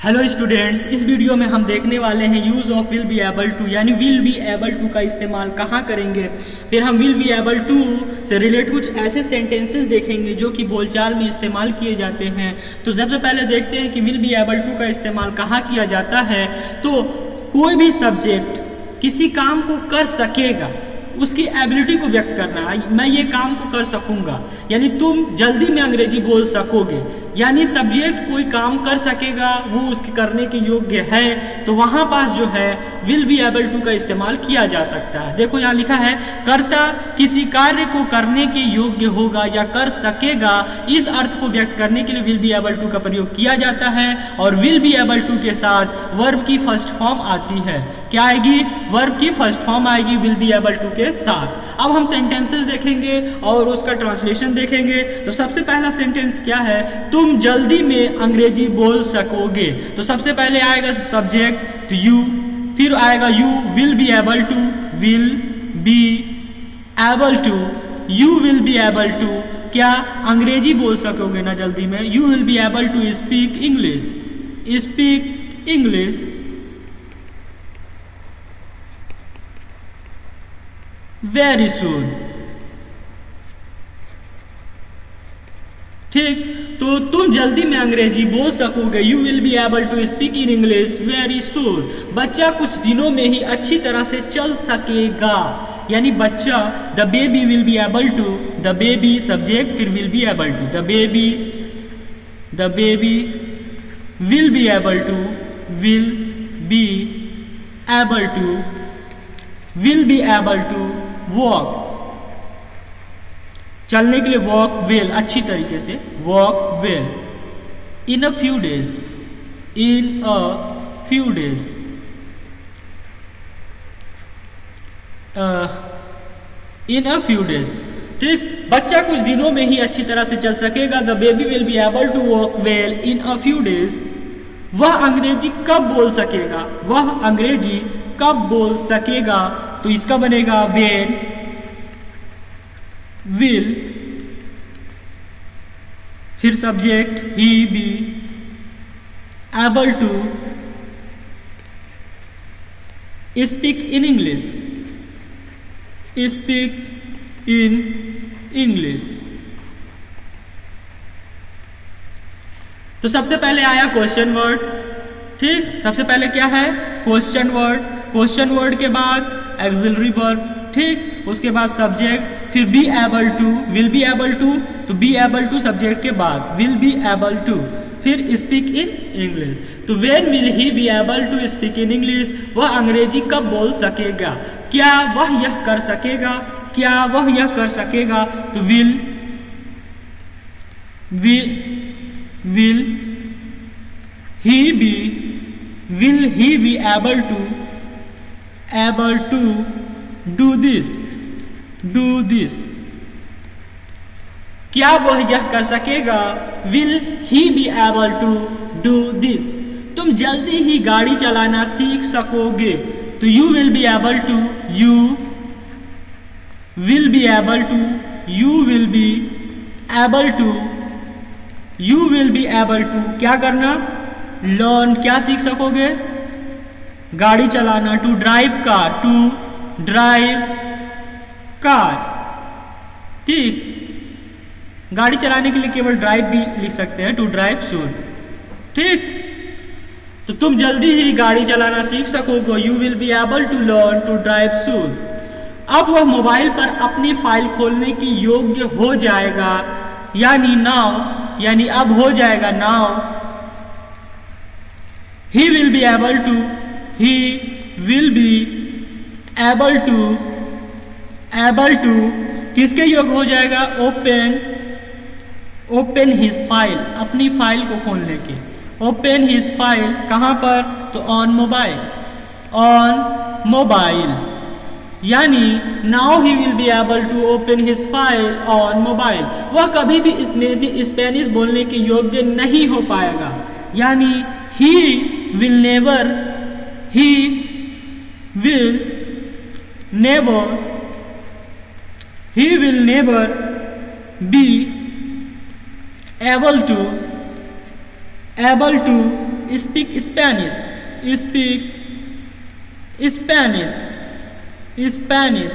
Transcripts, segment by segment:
Hello students, इस video में हम देखने वाले हैं use of will be able to, यानी विल बी एबल टू का इस्तेमाल कहाँ करेंगे। फिर हम विल बी एबल टू से रिलेटेड कुछ ऐसे सेंटेंसेस देखेंगे जो कि बोलचाल में इस्तेमाल किए जाते हैं। तो सबसे पहले देखते हैं कि विल बी एबल टू का इस्तेमाल कहाँ किया जाता है। तो कोई भी सब्जेक्ट किसी काम को कर सकेगा, उसकी एबिलिटी को व्यक्त करना है। मैं ये काम को कर सकूंगा, यानी तुम जल्दी में अंग्रेजी बोल सकोगे, यानी सब्जेक्ट कोई काम कर सकेगा, वो उसके करने के योग्य है, तो वहां पास जो है विल बी एबल टू का इस्तेमाल किया जा सकता है। देखो यहाँ लिखा है कर्ता किसी कार्य को करने के योग्य होगा या कर सकेगा, इस अर्थ को व्यक्त करने के लिए विल बी एबल टू का प्रयोग किया जाता है। और विल बी एबल टू के साथ वर्ब की फर्स्ट फॉर्म आती है। क्या आएगी? वर्ब की फर्स्ट फॉर्म आएगी विल बी एबल टू के साथ। अब हम सेंटेंसेस देखेंगे और उसका ट्रांसलेशन देखेंगे। तो सबसे पहला सेंटेंस क्या है? तुम जल्दी में अंग्रेजी बोल सकोगे। तो सबसे पहले आएगा सब्जेक्ट तो यू, फिर आएगा you will be able to, will be able to, you will be able to क्या अंग्रेजी बोल सकोगे ना जल्दी में। You will be able to speak English, speak English very soon. ठीक, तो तुम जल्दी में अंग्रेजी बोल सकोगे। You will be able to speak in English very soon. बच्चा कुछ दिनों में ही अच्छी तरह से चल सकेगा, यानी बच्चा the baby will be able to, the baby subject फिर will be able to, the baby will be able to, will be able to, will be able to walk, चलने के लिए वॉक वेल, अच्छी तरीके से walk well. In a few days, in a few days, in a few days. ठीक, बच्चा कुछ दिनों में ही अच्छी तरह से चल सकेगा। The baby will be able to walk well in a few days. वह अंग्रेजी कब बोल सकेगा, वह अंग्रेजी कब बोल सकेगा, तो इसका बनेगा वेन विल, फिर subject he be able to speak in English, speak in English. तो सबसे पहले आया क्वेश्चन वर्ड। ठीक, सबसे पहले क्या है? Question word. क्वेश्चन वर्ड के बाद एक्सिलरी वर्ब। ठीक, उसके बाद सब्जेक्ट, फिर be able to, will be able to, तो बी एबल टू सब्जेक्ट के बाद विल बी एबल टू, फिर स्पीक इन इंग्लिश। तो when will he be able to speak in English, वह अंग्रेजी कब बोल सकेगा, क्या वह यह कर सकेगा, क्या वह यह कर सकेगा, तो will he be able to do this, क्या वह यह कर सकेगा, will he be able to do this. तुम जल्दी ही गाड़ी चलाना सीख सकोगे, तो you will be able to, you will be able to, you will be able to, you will be able to क्या करना, लर्न, क्या सीख सकोगे, गाड़ी चलाना, to drive car, to drive car. ठीक, गाड़ी चलाने के लिए केवल ड्राइव भी लिख सकते हैं, टू ड्राइव सून। ठीक, तो तुम जल्दी ही गाड़ी चलाना सीख सकोगे, you will be able to learn to drive soon. अब वह मोबाइल पर अपनी फाइल खोलने के योग्य हो जाएगा, यानी नाउ, यानी अब हो जाएगा now. He will be able to, he will be able to किसके योग्य हो जाएगा, ओपन हिज फाइल, अपनी फाइल को खोलने के। ओपन हिज फाइल कहाँ पर, तो ऑन मोबाइल, यानी now he will be able to open his file on mobile. वह कभी भी स्पेनिश बोलने के योग्य नहीं हो पाएगा, यानी he will never be able to speak Spanish, speak Spanish, Spanish.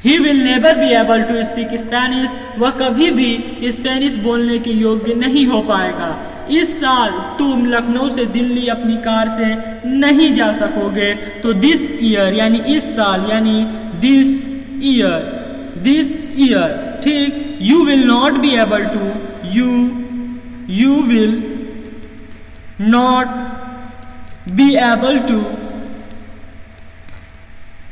He will never be able to speak Spanish, वह कभी भी स्पेनिश बोलने के योग्य नहीं हो पाएगा। इस साल तुम लखनऊ से दिल्ली अपनी कार से नहीं जा सकोगे। तो दिस ईयर यानी इस साल यानी दिस ईयर, ठीक। You will not be able to, you will not be able to.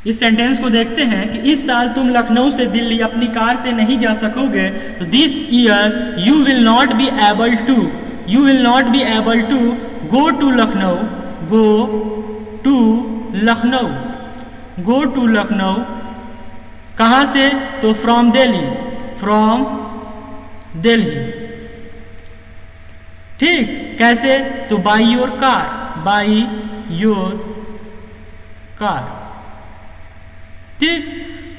इस सेंटेंस को देखते हैं कि इस साल तुम लखनऊ से दिल्ली अपनी कार से नहीं जा सकोगे। तो this year you will not be able to, you will not be able to go to Lucknow, go to Lucknow, go to Lucknow. कहाँ से? तो फ्रॉम दिल्ली, फ्रॉम दिल्ली, ठीक। कैसे? तो by your car, by your car, ठीक।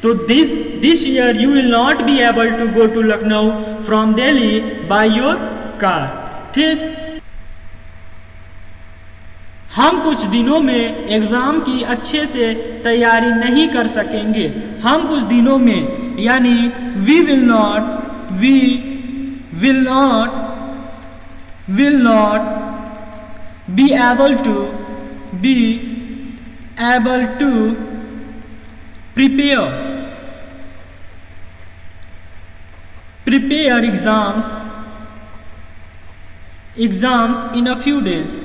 तो this year you will not be able to go to Lucknow from Delhi by your car, ठीक। हम कुछ दिनों में एग्जाम की अच्छे से तैयारी नहीं कर सकेंगे। हम कुछ दिनों में यानी we will not be able to prepare exams in a few days,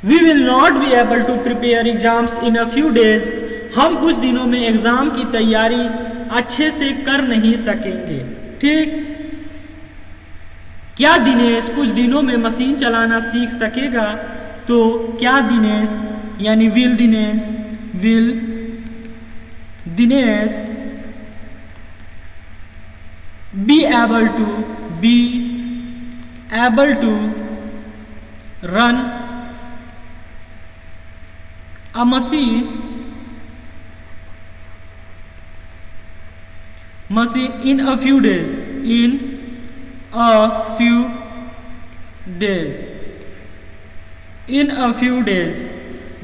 we will not be able to prepare exams in a few days। हम कुछ दिनों में एग्जाम की तैयारी अच्छे से कर नहीं सकेंगे, ठीक। क्या दिनेश कुछ दिनों में मशीन चलाना सीख सकेगा? तो क्या दिनेश यानी will Dinesh be able to run a machine in a few days,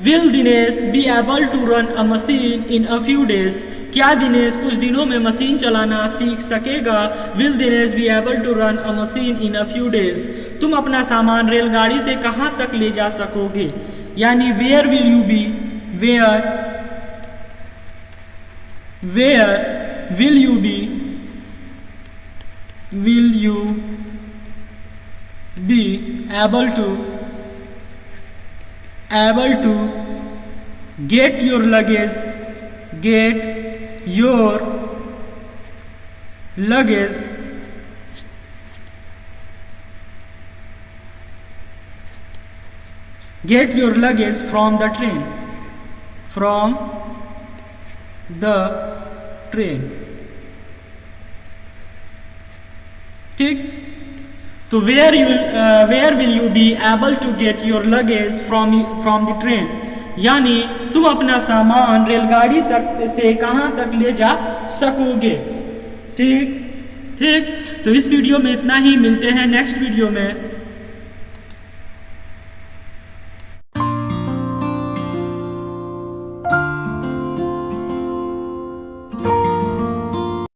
Will Dinesh be able to run a machine in a few days? क्या दिनेश कुछ दिनों में मशीन चलाना सीख सकेगा? Will Dinesh be able to run a machine in a few days? तुम अपना सामान रेलगाड़ी से कहाँ तक ले जा सकोगे? यानी where will you be able to get your luggage from the train, ठीक। तो where will you be able to get your luggage from the train? यानी तुम अपना सामान रेलगाड़ी से कहाँ तक ले जा सकोगे, ठीक। तो इस वीडियो में इतना ही, मिलते हैं नेक्स्ट वीडियो में।